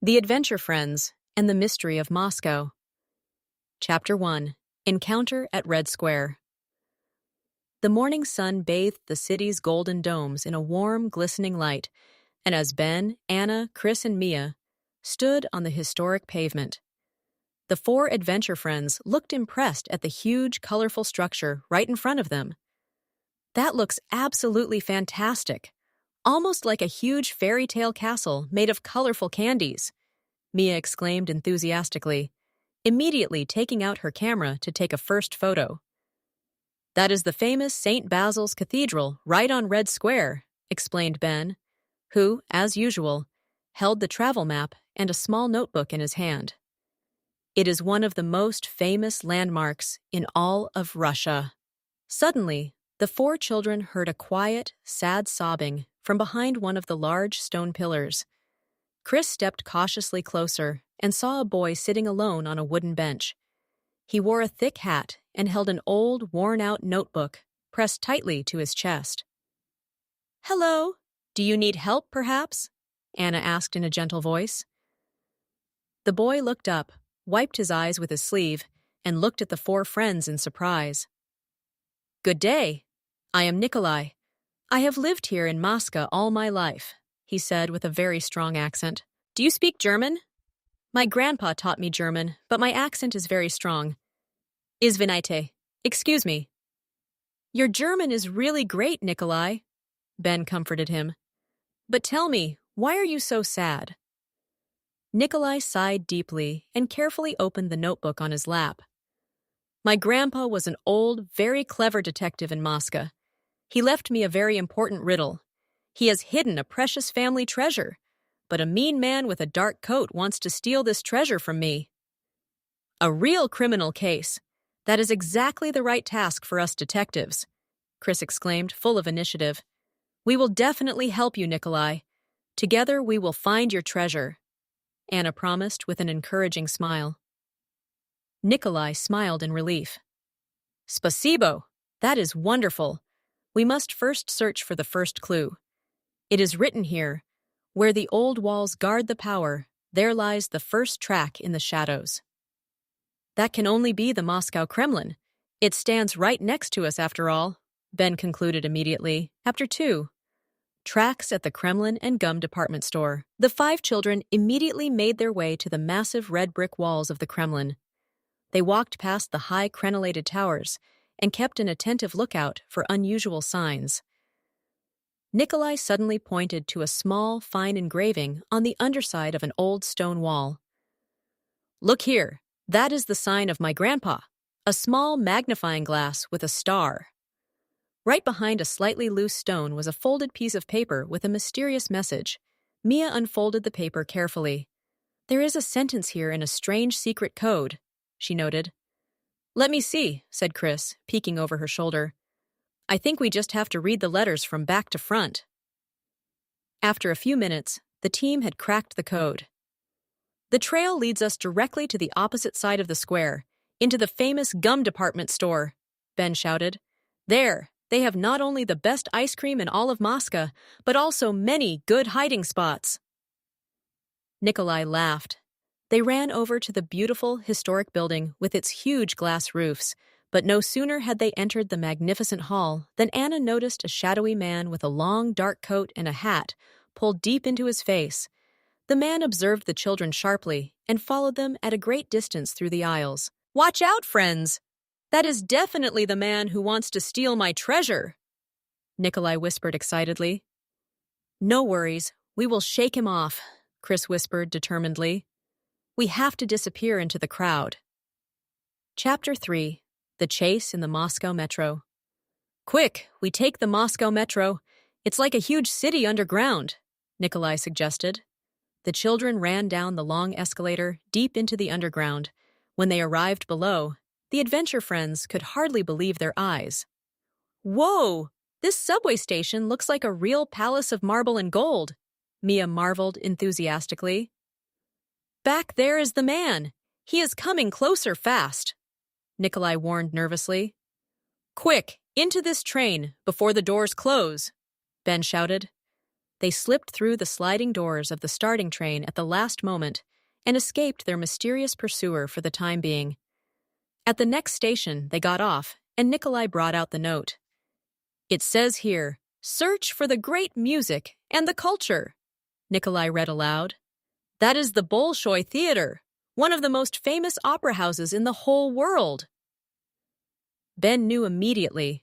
The Adventure Friends and the Mystery of Moscow. Chapter 1. Encounter at Red Square. The morning sun bathed the city's golden domes in a warm, glistening light, and as Ben, Anna, Chris, and Mia stood on the historic pavement, the four adventure friends looked impressed at the huge, colorful structure right in front of them. "That looks absolutely fantastic, almost like a huge fairy tale castle made of colorful candies," Mia exclaimed enthusiastically, immediately taking out her camera to take a first photo. "That is the famous St. Basil's Cathedral right on Red Square," explained Ben, who, as usual, held the travel map and a small notebook in his hand. "It is one of the most famous landmarks in all of Russia." Suddenly, the four children heard a quiet, sad sobbing from behind one of the large stone pillars. Chris stepped cautiously closer and saw a boy sitting alone on a wooden bench. He wore a thick hat and held an old, worn-out notebook pressed tightly to his chest. "Hello, do you need help, perhaps?" Anna asked in a gentle voice. The boy looked up, wiped his eyes with his sleeve, and looked at the four friends in surprise. "Good day. I am Nikolai. I have lived here in Moscow all my life," he said with a very strong accent. "Do you speak German?" "My grandpa taught me German, but my accent is very strong. Izvinite. Excuse me." "Your German is really great, Nikolai," Ben comforted him. "But tell me, why are you so sad?" Nikolai sighed deeply and carefully opened the notebook on his lap. "My grandpa was an old, very clever detective in Moscow. He left me a very important riddle. He has hidden a precious family treasure, but a mean man with a dark coat wants to steal this treasure from me." "A real criminal case. That is exactly the right task for us detectives," Chris exclaimed, full of initiative. "We will definitely help you, Nikolai. Together we will find your treasure," Anna promised with an encouraging smile. Nikolai smiled in relief. "Spasibo! That is wonderful. We must first search for the first clue. It is written here, 'Where the old walls guard the power, there lies the first track in the shadows.' That can only be the Moscow Kremlin. It stands right next to us, after all," Ben concluded immediately. Chapter 2. Tracks at the Kremlin and Gum department store. The five children immediately made their way to the massive red brick walls of the Kremlin. They walked past the high crenellated towers and kept an attentive lookout for unusual signs. Nikolai suddenly pointed to a small, fine engraving on the underside of an old stone wall. "Look here, that is the sign of my grandpa, a small magnifying glass with a star." Right behind a slightly loose stone was a folded piece of paper with a mysterious message. Mia unfolded the paper carefully. "There is a sentence here in a strange secret code," she noted. "Let me see," said Chris, peeking over her shoulder. "I think we just have to read the letters from back to front." After a few minutes, the team had cracked the code. "The trail leads us directly to the opposite side of the square, into the famous gum department store," Ben shouted. "There, they have not only the best ice cream in all of Moscow, but also many good hiding spots." Nikolai laughed. They ran over to the beautiful, historic building with its huge glass roofs, but no sooner had they entered the magnificent hall than Anna noticed a shadowy man with a long, dark coat and a hat pulled deep into his face. The man observed the children sharply and followed them at a great distance through the aisles. "Watch out, friends! That is definitely the man who wants to steal my treasure," Nikolai whispered excitedly. "No worries, we will shake him off," Chris whispered determinedly. "We have to disappear into the crowd." Chapter 3. The Chase in the Moscow Metro. "Quick, we take the Moscow Metro. It's like a huge city underground," Nikolai suggested. The children ran down the long escalator deep into the underground. When they arrived below, the adventure friends could hardly believe their eyes. "Whoa! This subway station looks like a real palace of marble and gold," Mia marveled enthusiastically. "Back there is the man. He is coming closer fast," Nikolai warned nervously. "Quick, into this train, before the doors close," Ben shouted. They slipped through the sliding doors of the starting train at the last moment and escaped their mysterious pursuer for the time being. At the next station, they got off, and Nikolai brought out the note. "It says here, 'Search for the great music and the culture,'" Nikolai read aloud. "That is the Bolshoi Theater, one of the most famous opera houses in the whole world." Ben knew immediately.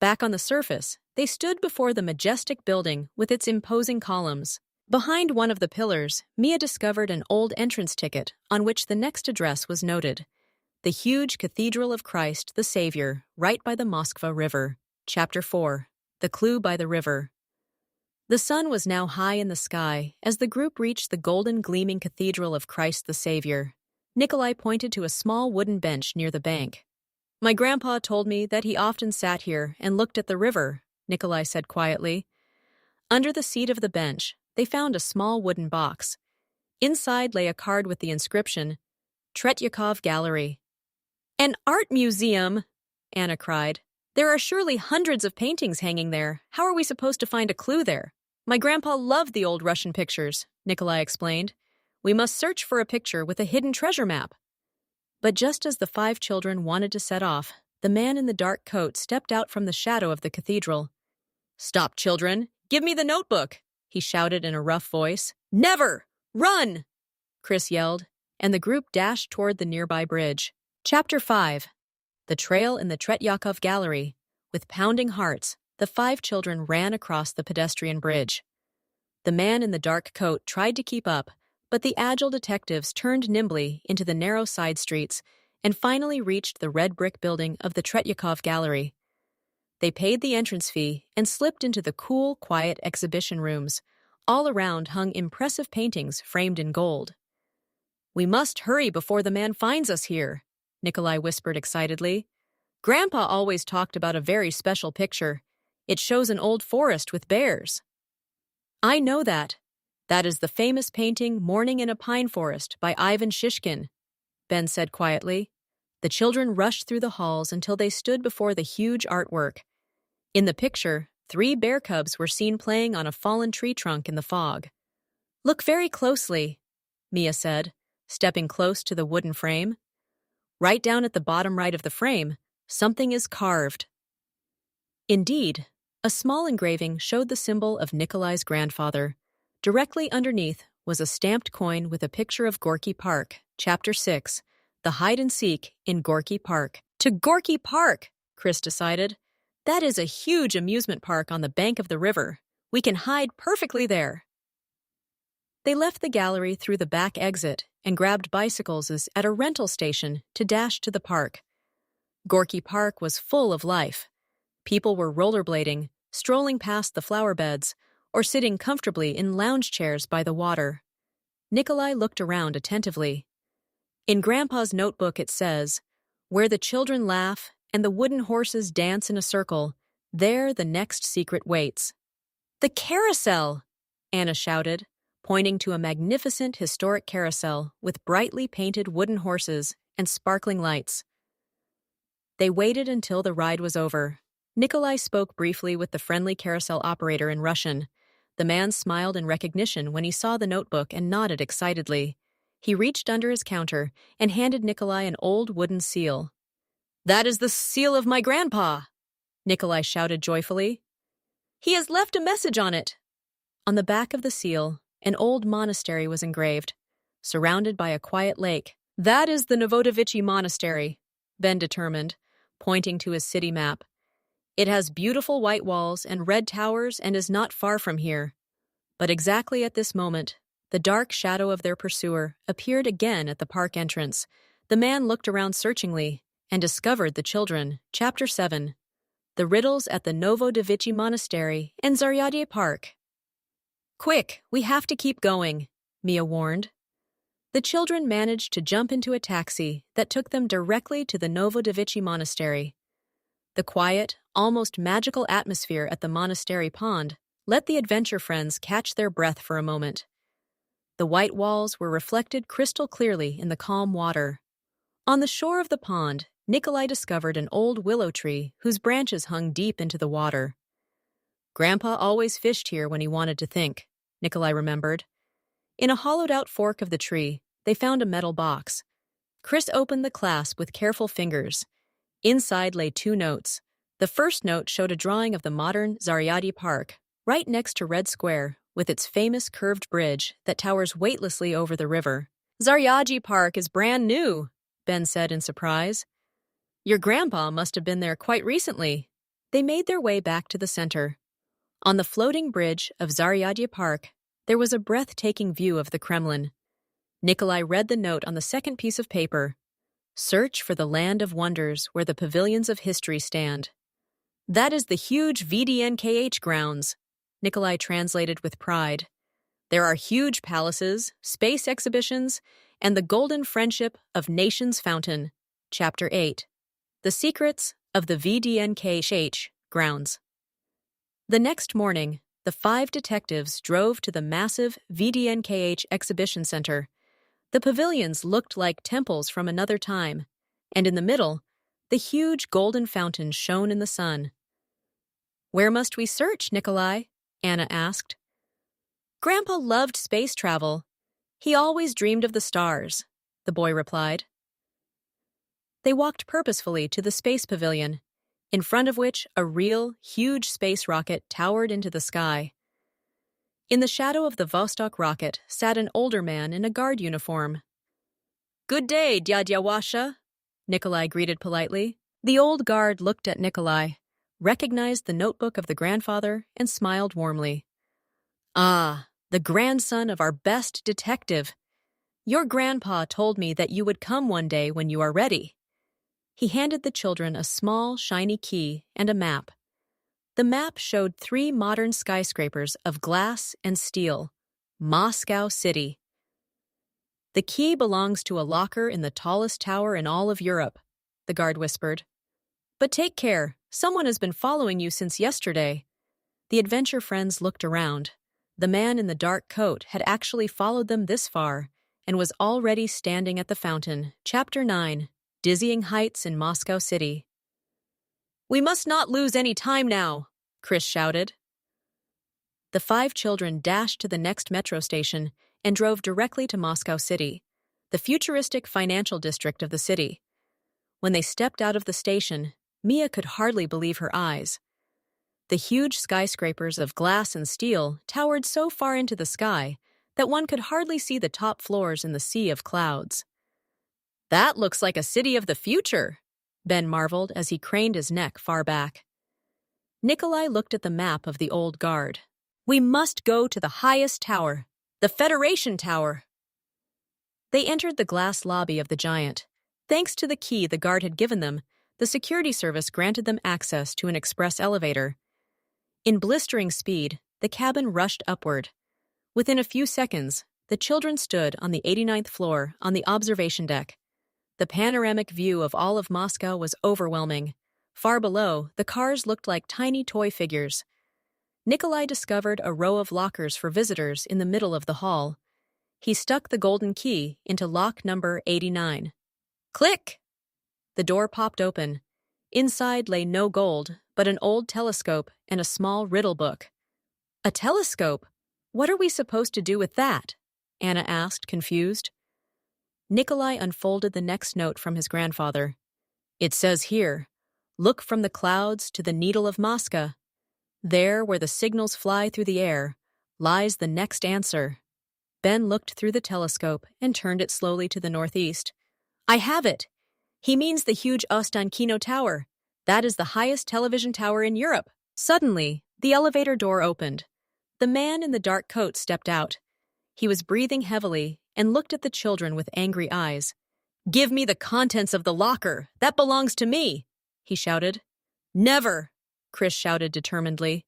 Back on the surface, they stood before the majestic building with its imposing columns. Behind one of the pillars, Mia discovered an old entrance ticket on which the next address was noted. The huge Cathedral of Christ the Savior, right by the Moskva River. Chapter 4. The Clue by the River. The sun was now high in the sky as the group reached the golden gleaming Cathedral of Christ the Savior. Nikolai pointed to a small wooden bench near the bank. "My grandpa told me that he often sat here and looked at the river," Nikolai said quietly. Under the seat of the bench, they found a small wooden box. Inside lay a card with the inscription, "Tretyakov Gallery." "An art museum!" Anna cried. "There are surely hundreds of paintings hanging there. How are we supposed to find a clue there?" "My grandpa loved the old Russian pictures," Nikolai explained. "We must search for a picture with a hidden treasure map." But just as the 5 children wanted to set off, the man in the dark coat stepped out from the shadow of the cathedral. "Stop, children! Give me the notebook!" he shouted in a rough voice. "Never! Run!" Chris yelled, and the group dashed toward the nearby bridge. Chapter 5. The Trail in the Tretyakov Gallery. With pounding hearts, the 5 children ran across the pedestrian bridge. The man in the dark coat tried to keep up, but the agile detectives turned nimbly into the narrow side streets and finally reached the red brick building of the Tretyakov Gallery. They paid the entrance fee and slipped into the cool, quiet exhibition rooms. All around hung impressive paintings framed in gold. "We must hurry before the man finds us here," Nikolai whispered excitedly. "Grandpa always talked about a very special picture. It shows an old forest with bears." "I know that. That is the famous painting Morning in a Pine Forest by Ivan Shishkin," Ben said quietly. The children rushed through the halls until they stood before the huge artwork. In the picture, 3 bear cubs were seen playing on a fallen tree trunk in the fog. "Look very closely," Mia said, stepping close to the wooden frame. Right down at the bottom right of the frame, something is carved. Indeed, a small engraving showed the symbol of Nikolai's grandfather. Directly underneath was a stamped coin with a picture of Gorky Park. Chapter 6. The Hide and Seek in Gorky Park. "To Gorky Park," Chris decided. "That is a huge amusement park on the bank of the river. We can hide perfectly there." They left the gallery through the back exit and grabbed bicycles at a rental station to dash to the park. Gorky Park was full of life. People were rollerblading, strolling past the flower beds, or sitting comfortably in lounge chairs by the water. Nikolai looked around attentively. In Grandpa's notebook it says, "Where the children laugh and the wooden horses dance in a circle, there the next secret waits." "The carousel!" Anna shouted, pointing to a magnificent historic carousel with brightly painted wooden horses and sparkling lights. They waited until the ride was over. Nikolai spoke briefly with the friendly carousel operator in Russian. The man smiled in recognition when he saw the notebook and nodded excitedly. He reached under his counter and handed Nikolai an old wooden seal. "That is the seal of my grandpa!" Nikolai shouted joyfully. "He has left a message on it." On the back of the seal, an old monastery was engraved, surrounded by a quiet lake. "That is the Novodevichy Monastery," Ben determined, pointing to his city map. "It has beautiful white walls and red towers and is not far from here." But exactly at this moment, the dark shadow of their pursuer appeared again at the park entrance. The man looked around searchingly and discovered the children. Chapter 7. The Riddles at the Novodevichy Monastery and Zaryadye Park. "Quick, we have to keep going," Mia warned. The children managed to jump into a taxi that took them directly to the Novodevichy Monastery. The quiet, almost magical atmosphere at the monastery pond let the adventure friends catch their breath for a moment. The white walls were reflected crystal clearly in the calm water. On the shore of the pond, Nikolai discovered an old willow tree whose branches hung deep into the water. Grandpa always fished here when he wanted to think, Nikolai remembered. In a hollowed-out fork of the tree, they found a metal box. Chris opened the clasp with careful fingers. Inside lay 2 notes. The first note showed a drawing of the modern Zaryadye Park, right next to Red Square, with its famous curved bridge that towers weightlessly over the river. Zaryadye Park is brand new, Ben said in surprise. Your grandpa must have been there quite recently. They made their way back to the center. On the floating bridge of Zaryadye Park, there was a breathtaking view of the Kremlin. Nikolai read the note on the second piece of paper. Search for the land of wonders where the pavilions of history stand. That is the huge VDNKH grounds, Nikolai translated with pride. There are huge palaces, space exhibitions, and the golden friendship of Nations Fountain. Chapter 8. The Secrets of the VDNKH grounds. The next morning, the 5 detectives drove to the massive VDNKH Exhibition Center. The pavilions looked like temples from another time, and in the middle, the huge golden fountain shone in the sun. Where must we search, Nikolai? Anna asked. Grandpa loved space travel. He always dreamed of the stars, the boy replied. They walked purposefully to the space pavilion, in front of which a real, huge space rocket towered into the sky. In the shadow of the Vostok rocket sat an older man in a guard uniform. Good day, Dядя Washa, Nikolai greeted politely. The old guard looked at Nikolai, recognized the notebook of the grandfather, and smiled warmly. Ah, the grandson of our best detective. Your grandpa told me that you would come one day when you are ready. He handed the children a small, shiny key and a map. The map showed 3 modern skyscrapers of glass and steel. Moscow City. The key belongs to a locker in the tallest tower in all of Europe, the guard whispered. But take care, someone has been following you since yesterday. The adventure friends looked around. The man in the dark coat had actually followed them this far and was already standing at the fountain. Chapter 9. Dizzying Heights in Moscow City. We must not lose any time now, Chris shouted. The 5 children dashed to the next metro station and drove directly to Moscow City, the futuristic financial district of the city. When they stepped out of the station, Mia could hardly believe her eyes. The huge skyscrapers of glass and steel towered so far into the sky that one could hardly see the top floors in the sea of clouds. That looks like a city of the future, Ben marveled as he craned his neck far back. Nikolai looked at the map of the old guard. We must go to the highest tower, the Federation Tower. They entered the glass lobby of the giant. Thanks to the key the guard had given them, the security service granted them access to an express elevator. In blistering speed, the cabin rushed upward. Within a few seconds, the children stood on the 89th floor on the observation deck. The panoramic view of all of Moscow was overwhelming. Far below, the cars looked like tiny toy figures. Nikolai discovered a row of lockers for visitors in the middle of the hall. He stuck the golden key into lock number 89. Click! The door popped open. Inside lay no gold, but an old telescope and a small riddle book. A telescope? What are we supposed to do with that? Anna asked, confused. Nikolai unfolded the next note from his grandfather. It says here, look from the clouds to the needle of Moscow. There, where the signals fly through the air, lies the next answer. Ben looked through the telescope and turned it slowly to the northeast. I have it! He means the huge Ostankino Tower. That is the highest television tower in Europe. Suddenly, the elevator door opened. The man in the dark coat stepped out. He was breathing heavily and looked at the children with angry eyes. Give me the contents of the locker. That belongs to me, he shouted. Never, Chris shouted determinedly.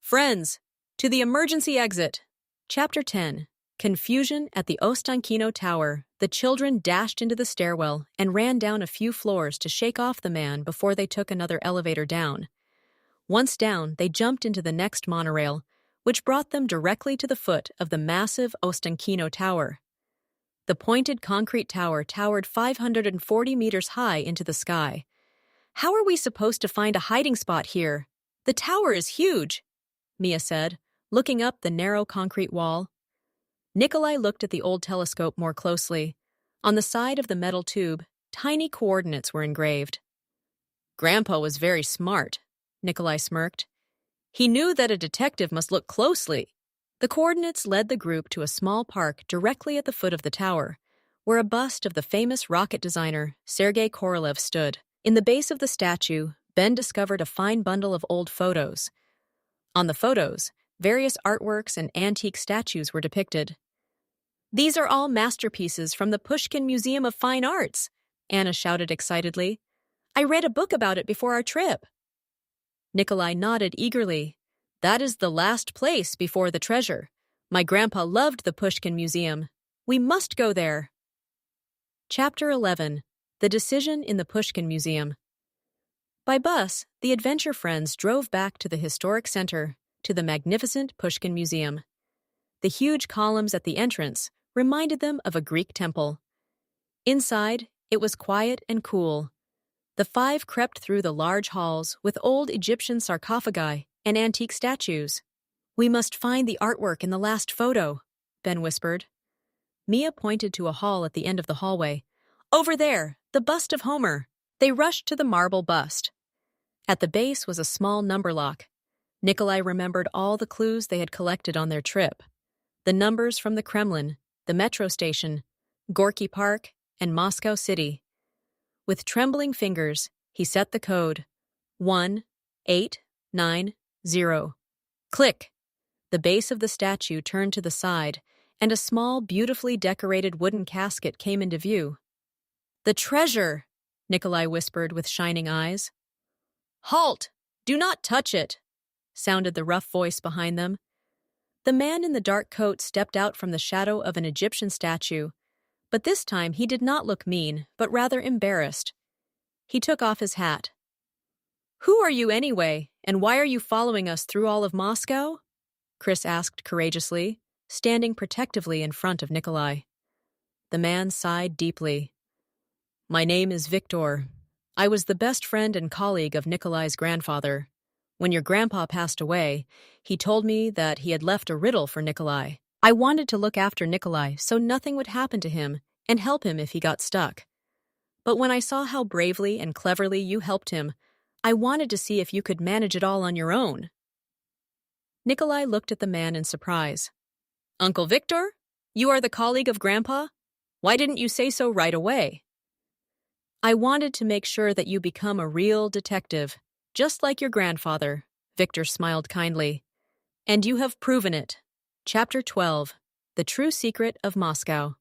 Friends, to the emergency exit. Chapter 10. Confusion at the Ostankino Tower. The children dashed into the stairwell and ran down a few floors to shake off the man before they took another elevator down. Once down, they jumped into the next monorail, which brought them directly to the foot of the massive Ostankino Tower. The pointed concrete tower towered 540 meters high into the sky. How are we supposed to find a hiding spot here? The tower is huge. Mia said, looking up the narrow concrete wall. Nikolai looked at the old telescope more closely. On the side of the metal tube, tiny coordinates were engraved. Grandpa was very smart, Nikolai smirked. He knew that a detective must look closely. The coordinates led the group to a small park directly at the foot of the tower, where a bust of the famous rocket designer Sergei Korolev stood. In the base of the statue, Ben discovered a fine bundle of old photos. On the photos, various artworks and antique statues were depicted. "These are all masterpieces from the Pushkin Museum of Fine Arts," Anna shouted excitedly. "I read a book about it before our trip." Nikolai nodded eagerly. "That is the last place before the treasure. My grandpa loved the Pushkin Museum. We must go there." Chapter 11. The Decision in the Pushkin Museum. By bus, the adventure friends drove back to the historic center, to the magnificent Pushkin Museum. The huge columns at the entrance reminded them of a Greek temple. Inside, it was quiet and cool. The five crept through the large halls with old Egyptian sarcophagi and antique statues. "We must find the artwork in the last photo," Ben whispered. Mia pointed to a hall at the end of the hallway. "Over there, the bust of Homer." They rushed to the marble bust. At the base was a small number lock. Nikolai remembered all the clues they had collected on their trip. The numbers from the Kremlin, the metro station, Gorky Park, and Moscow City. With trembling fingers, he set the code. 1890. Click! The base of the statue turned to the side, and a small, beautifully decorated wooden casket came into view. "The treasure!" Nikolai whispered with shining eyes. "Halt! Do not touch it!" sounded the rough voice behind them. The man in the dark coat stepped out from the shadow of an Egyptian statue, but this time he did not look mean, but rather embarrassed. He took off his hat. "Who are you anyway, and why are you following us through all of Moscow?" Chris asked courageously, standing protectively in front of Nikolai. The man sighed deeply. "My name is Victor. I was the best friend and colleague of Nikolai's grandfather. When your grandpa passed away, he told me that he had left a riddle for Nikolai. I wanted to look after Nikolai so nothing would happen to him and help him if he got stuck. But when I saw how bravely and cleverly you helped him, I wanted to see if you could manage it all on your own." Nikolai looked at the man in surprise. "Uncle Victor? You are the colleague of Grandpa? Why didn't you say so right away?" "I wanted to make sure that you become a real detective, just like your grandfather," Victor smiled kindly. "And you have proven it." Chapter 12. The True Secret of Moscow.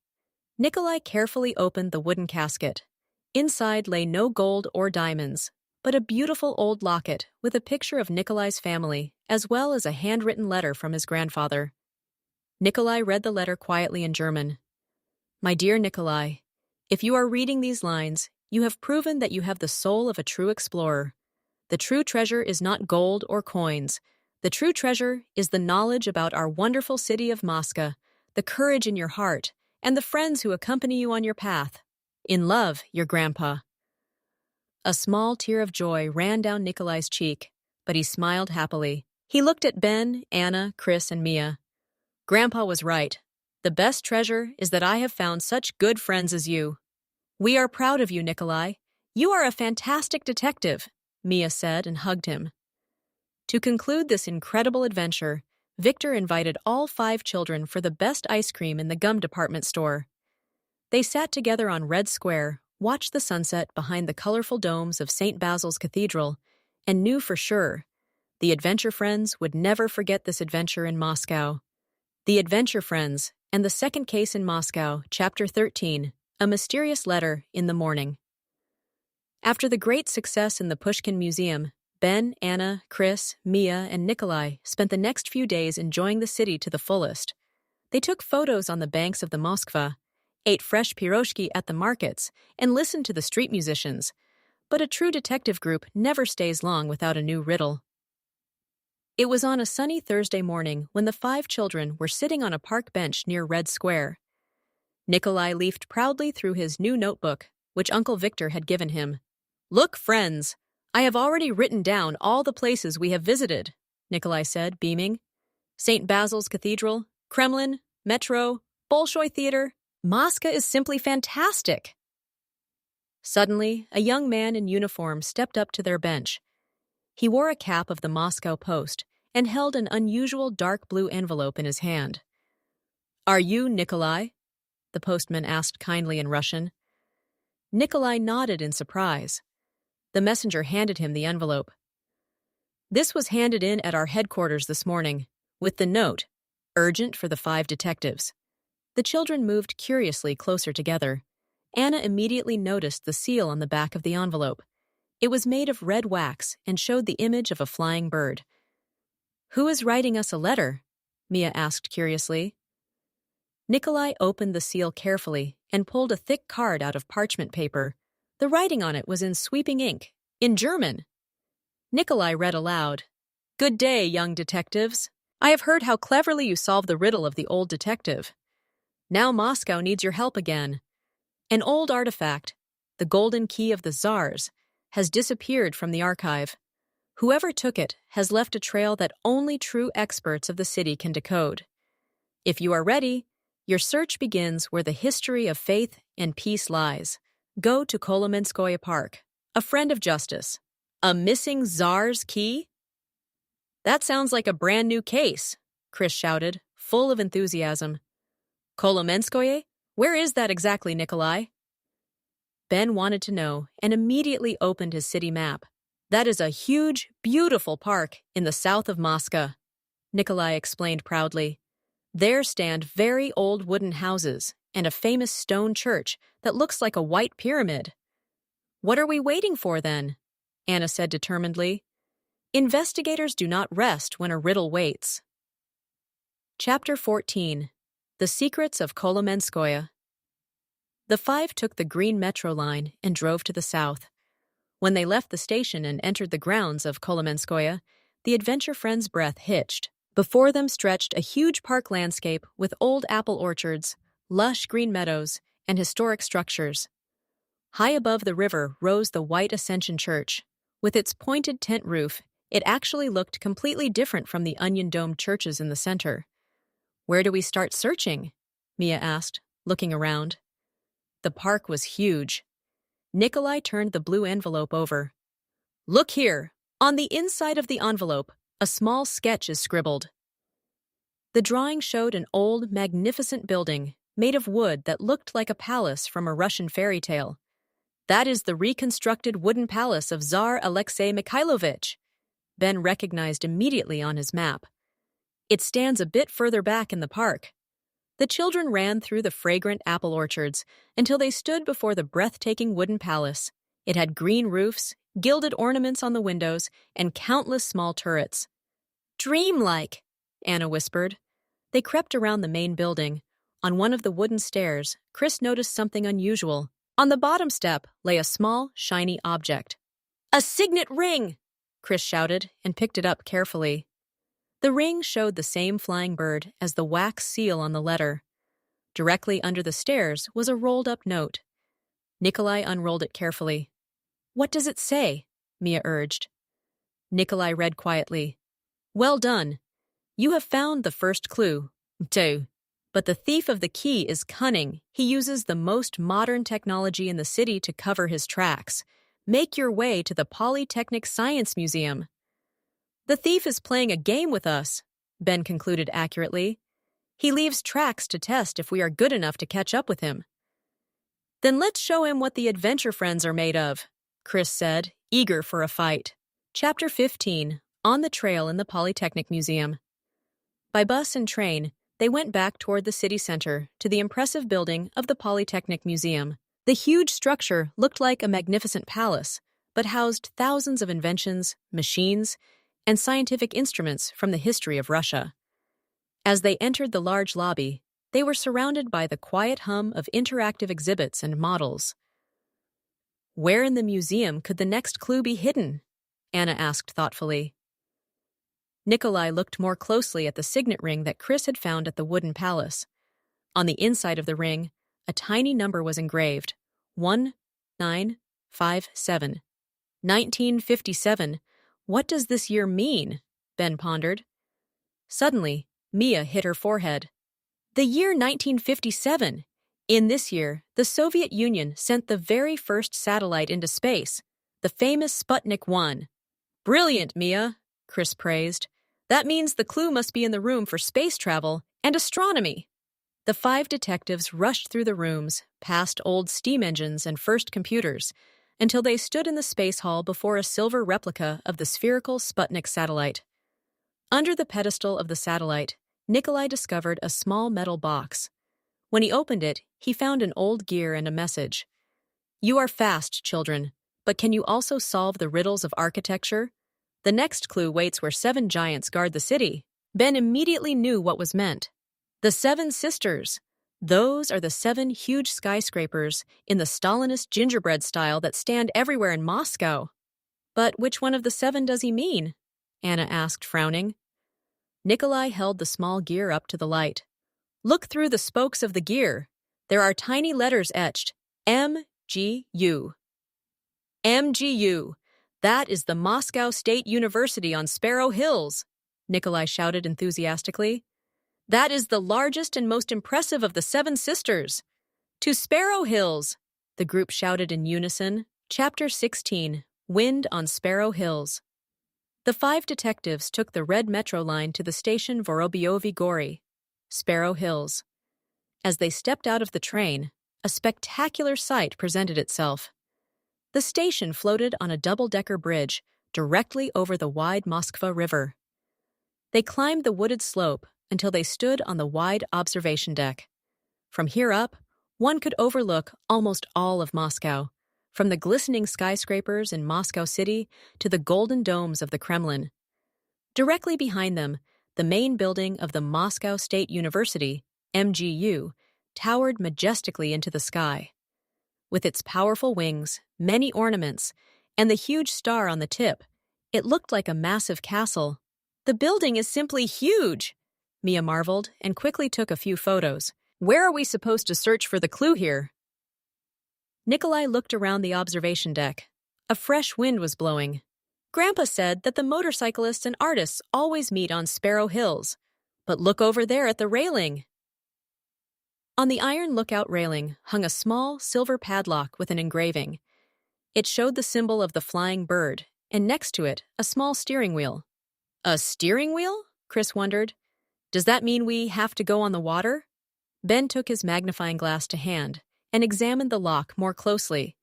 Nikolai carefully opened the wooden casket. Inside lay no gold or diamonds, but a beautiful old locket with a picture of Nikolai's family, as well as a handwritten letter from his grandfather. Nikolai read the letter quietly in German. "My dear Nikolai, if you are reading these lines, you have proven that you have the soul of a true explorer. The true treasure is not gold or coins. The true treasure is the knowledge about our wonderful city of Moscow, the courage in your heart, and the friends who accompany you on your path. In love, your grandpa." A small tear of joy ran down Nikolai's cheek, but he smiled happily. He looked at Ben, Anna, Chris, and Mia. "Grandpa was right. The best treasure is that I have found such good friends as you." "We are proud of you, Nikolai. You are a fantastic detective," Mia said and hugged him. To conclude this incredible adventure, Victor invited all 5 children for the best ice cream in the gum department store. They sat together on Red Square, watched the sunset behind the colorful domes of St. Basil's Cathedral, and knew for sure the adventure friends would never forget this adventure in Moscow. The Adventure Friends and the Second Case in Moscow, Chapter 13, A Mysterious Letter in the Morning. After the great success in the Pushkin Museum, Ben, Anna, Chris, Mia, and Nikolai spent the next few days enjoying the city to the fullest. They took photos on the banks of the Moskva, ate fresh piroshki at the markets, and listened to the street musicians. But a true detective group never stays long without a new riddle. It was on a sunny Thursday morning when the 5 children were sitting on a park bench near Red Square. Nikolai leafed proudly through his new notebook, which Uncle Victor had given him. "Look, friends, I have already written down all the places we have visited," Nikolai said, beaming. St. Basil's Cathedral, Kremlin, Metro, Bolshoi Theater. Moscow is simply fantastic. Suddenly, a young man in uniform stepped up to their bench. He wore a cap of the Moscow Post and held an unusual dark blue envelope in his hand. Are you Nikolai? The postman asked kindly in Russian. Nikolai nodded in surprise. The messenger handed him the envelope. This was handed in at our headquarters this morning, with the note, urgent for the 5 detectives. The children moved curiously closer together. Anna immediately noticed the seal on the back of the envelope. It was made of red wax and showed the image of a flying bird. Who is writing us a letter? Mia asked curiously. Nikolai opened the seal carefully and pulled a thick card out of parchment paper. The writing on it was in sweeping ink, in German. Nikolai read aloud. Good day, young detectives. I have heard how cleverly you solved the riddle of the old detective. Now Moscow needs your help again. An old artifact, the golden key of the Tsars, has disappeared from the archive. Whoever took it has left a trail that only true experts of the city can decode. If you are ready, your search begins where the history of faith and peace lies. Go to Kolomenskoye Park, a friend of justice. A missing Tsar's key? That sounds like a brand new case, Chris shouted, full of enthusiasm. Kolomenskoye? Where is that exactly, Nikolai? Ben wanted to know and immediately opened his city map. That is a huge, beautiful park in the south of Moscow, Nikolai explained proudly. There stand very old wooden houses and a famous stone church that looks like a white pyramid. What are we waiting for, then? Anna said determinedly. Investigators do not rest when a riddle waits. Chapter 14. The Secrets of Kolomenskoye. The 5 took the green metro line and drove to the south. When they left the station and entered the grounds of Kolomenskoye, the adventure friends' breath hitched. Before them stretched a huge park landscape with old apple orchards, lush green meadows, and historic structures. High above the river rose the White Ascension Church. With its pointed tent roof, it actually looked completely different from the onion-domed churches in the center. Where do we start searching? Mia asked, looking around. The park was huge. Nikolai turned the blue envelope over. Look here! On the inside of the envelope, a small sketch is scribbled. The drawing showed an old, magnificent building made of wood that looked like a palace from a Russian fairy tale. That is the reconstructed wooden palace of Tsar Alexei Mikhailovich. Ben recognized immediately on his map. It stands a bit further back in the park. The children ran through the fragrant apple orchards until they stood before the breathtaking wooden palace. It had green roofs, gilded ornaments on the windows, and countless small turrets. Dreamlike, Anna whispered. They crept around the main building. On one of the wooden stairs, Chris noticed something unusual. On the bottom step lay a small, shiny object. A signet ring! Chris shouted and picked it up carefully. The ring showed the same flying bird as the wax seal on the letter. Directly under the stairs was a rolled-up note. Nikolai unrolled it carefully. What does it say? Mia urged. Nikolai read quietly. Well done. You have found the first clue. Two. But the thief of the key is cunning. He uses the most modern technology in the city to cover his tracks. Make your way to the Polytechnic Science Museum. The thief is playing a game with us, Ben concluded accurately. He leaves tracks to test if we are good enough to catch up with him. Then let's show him what the adventure friends are made of, Chris said, eager for a fight. Chapter 15. On the Trail in the Polytechnic Museum. By bus and train, they went back toward the city center to the impressive building of the Polytechnic Museum. The huge structure looked like a magnificent palace, but housed thousands of inventions, machines, and scientific instruments from the history of Russia. As they entered the large lobby, they were surrounded by the quiet hum of interactive exhibits and models. Where in the museum could the next clue be hidden? Anna asked thoughtfully. Nikolai looked more closely at the signet ring that Chris had found at the wooden palace. On the inside of the ring, a tiny number was engraved. 1957. 1957. What does this year mean? Ben pondered. Suddenly, Mia hit her forehead. The year 1957. In this year, the Soviet Union sent the very first satellite into space, the famous Sputnik 1. Brilliant, Mia, Chris praised. That means the clue must be in the room for space travel and astronomy. The 5 detectives rushed through the rooms, past old steam engines and first computers, until they stood in the space hall before a silver replica of the spherical Sputnik satellite. Under the pedestal of the satellite, Nikolai discovered a small metal box. When he opened it, he found an old gear and a message. You are fast, children, but can you also solve the riddles of architecture? The next clue waits where 7 giants guard the city. Ben immediately knew what was meant. The 7 sisters. Those are the 7 huge skyscrapers in the Stalinist gingerbread style that stand everywhere in Moscow. But which one of the 7 does he mean? Anna asked, frowning. Nikolai held the small gear up to the light. Look through the spokes of the gear. There are tiny letters etched. MGU. MGU. That is the Moscow State University on Sparrow Hills, Nikolai shouted enthusiastically. That is the largest and most impressive of the 7 sisters. To Sparrow Hills, the group shouted in unison. Chapter 16, Wind on Sparrow Hills. The 5 detectives took the red metro line to the station Vorobyovi Gory, Sparrow Hills. As they stepped out of the train, a spectacular sight presented itself. The station floated on a double-decker bridge directly over the wide Moskva River. They climbed the wooded slope until they stood on the wide observation deck. From here up, one could overlook almost all of Moscow, from the glistening skyscrapers in Moscow City to the golden domes of the Kremlin. Directly behind them, the main building of the Moscow State University, MGU, towered majestically into the sky. With its powerful wings, many ornaments, and the huge star on the tip, it looked like a massive castle. The building is simply huge, Mia marveled and quickly took a few photos. Where are we supposed to search for the clue here? Nikolai looked around the observation deck. A fresh wind was blowing. Grandpa said that the motorcyclists and artists always meet on Sparrow Hills. But look over there at the railing. On the iron lookout railing hung a small silver padlock with an engraving. It showed the symbol of the flying bird, and next to it, a small steering wheel. A steering wheel? Chris wondered. Does that mean we have to go on the water? Ben took his magnifying glass to hand and examined the lock more closely.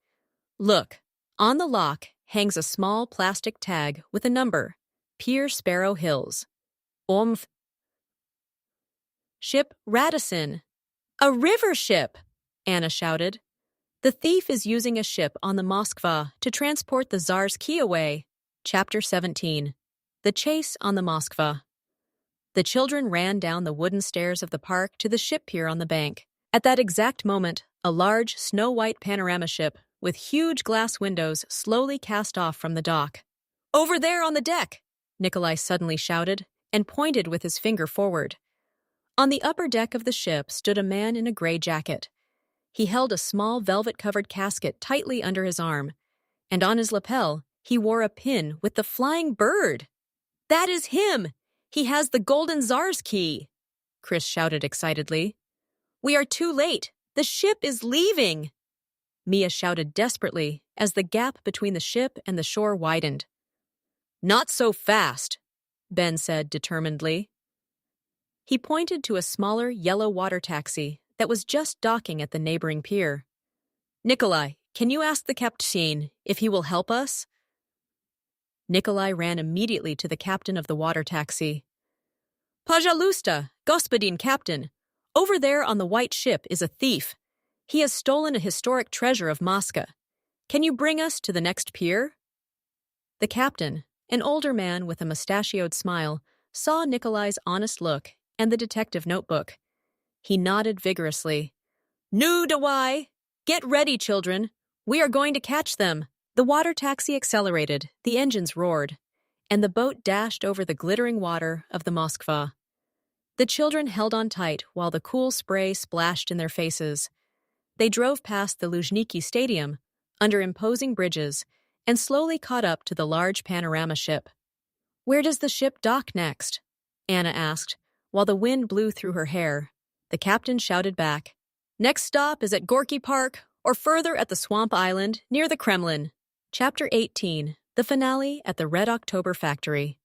Look, on the lock hangs a small plastic tag with a number, Pier Sparrow Hills. Ship Radisson. A river ship, Anna shouted. The thief is using a ship on the Moskva to transport the Tsar's key away. Chapter 17. The Chase on the Moskva. The children ran down the wooden stairs of the park to the ship pier on the bank. At that exact moment, a large, snow-white panorama ship with huge glass windows slowly cast off from the dock. Over there on the deck, Nikolai suddenly shouted and pointed with his finger forward. On the upper deck of the ship stood a man in a gray jacket. He held a small velvet-covered casket tightly under his arm, and on his lapel he wore a pin with the flying bird. That is him! He has the Golden Tsar's key, Chris shouted excitedly. We are too late. The ship is leaving. Mia shouted desperately as the gap between the ship and the shore widened. Not so fast, Ben said determinedly. He pointed to a smaller yellow water taxi that was just docking at the neighboring pier. Nikolai, can you ask the captain if he will help us? Nikolai ran immediately to the captain of the water taxi. Pajalusta, господин captain. Over there on the white ship is a thief. He has stolen a historic treasure of Moscow. Can you bring us to the next pier? The captain, an older man with a mustachioed smile, saw Nikolai's honest look and the detective notebook. He nodded vigorously. Nu dawai! Get ready, children. We are going to catch them. The water taxi accelerated, the engines roared, and the boat dashed over the glittering water of the Moskva. The children held on tight while the cool spray splashed in their faces. They drove past the Luzhniki Stadium, under imposing bridges, and slowly caught up to the large panorama ship. "Where does the ship dock next?" Anna asked, while the wind blew through her hair. The captain shouted back, "Next stop is at Gorky Park, or further at the Swamp Island, near the Kremlin." Chapter 18, The Finale at the Red October Factory.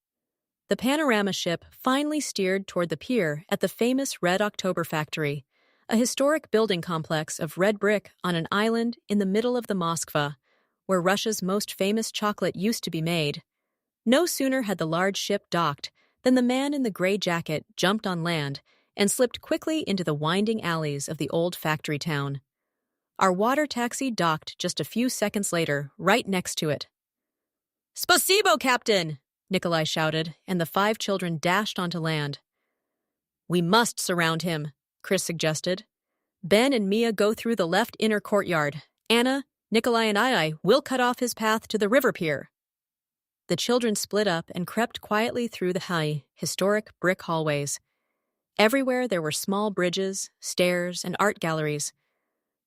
The panorama ship finally steered toward the pier at the famous Red October Factory, a historic building complex of red brick on an island in the middle of the Moskva, where Russia's most famous chocolate used to be made. No sooner had the large ship docked than the man in the gray jacket jumped on land and slipped quickly into the winding alleys of the old factory town. Our water taxi docked just a few seconds later, right next to it. "Spasibo, Captain!" Nikolai shouted, and the 5 children dashed onto land. "We must surround him," Chris suggested. "Ben and Mia go through the left inner courtyard. Anna, Nikolai, and I will cut off his path to the river pier." The children split up and crept quietly through the high, historic brick hallways. Everywhere there were small bridges, stairs, and art galleries.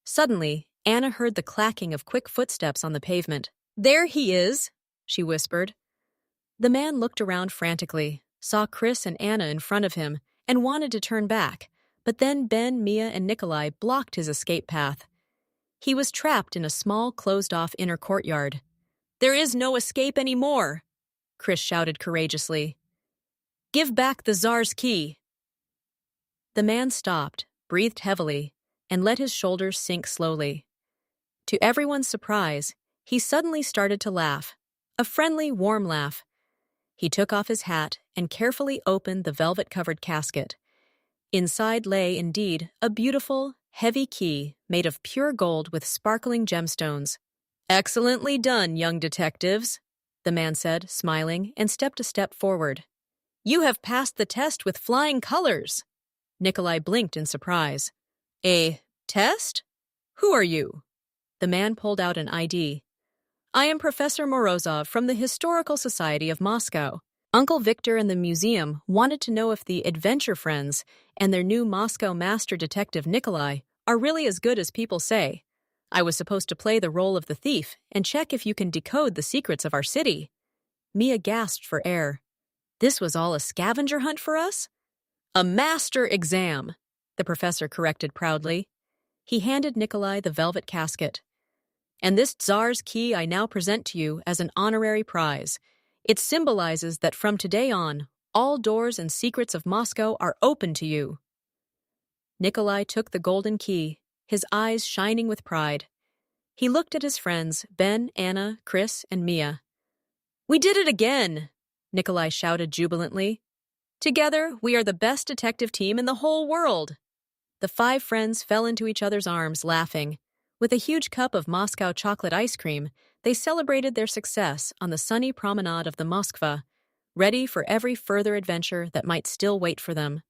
Suddenly, Anna heard the clacking of quick footsteps on the pavement. "There he is," she whispered. The man looked around frantically, saw Chris and Anna in front of him, and wanted to turn back, but then Ben, Mia, and Nikolai blocked his escape path. He was trapped in a small, closed-off inner courtyard. "There is no escape anymore," Chris shouted courageously. "Give back the Tsar's key." The man stopped, breathed heavily, and let his shoulders sink slowly. To everyone's surprise, he suddenly started to laugh, a friendly, warm laugh. He took off his hat and carefully opened the velvet-covered casket. Inside lay, indeed, a beautiful, heavy key made of pure gold with sparkling gemstones. "Excellently done, young detectives," the man said, smiling, and stepped a step forward. "You have passed the test with flying colors." Nikolai blinked in surprise. "A test? Who are you?" The man pulled out an ID. "I am Professor Morozov from the Historical Society of Moscow. Uncle Victor and the museum wanted to know if the Adventure Friends and their new Moscow master detective Nikolai are really as good as people say. I was supposed to play the role of the thief and check if you can decode the secrets of our city." Mia gasped for air. "This was all a scavenger hunt for us?" "A master exam," the professor corrected proudly. He handed Nikolai the velvet casket. "And this Tsar's key I now present to you as an honorary prize. It symbolizes that from today on, all doors and secrets of Moscow are open to you." Nikolai took the golden key, his eyes shining with pride. He looked at his friends, Ben, Anna, Chris, and Mia. "We did it again!" Nikolai shouted jubilantly. "Together, we are the best detective team in the whole world." The 5 friends fell into each other's arms, laughing. With a huge cup of Moscow chocolate ice cream, they celebrated their success on the sunny promenade of the Moskva, ready for every further adventure that might still wait for them.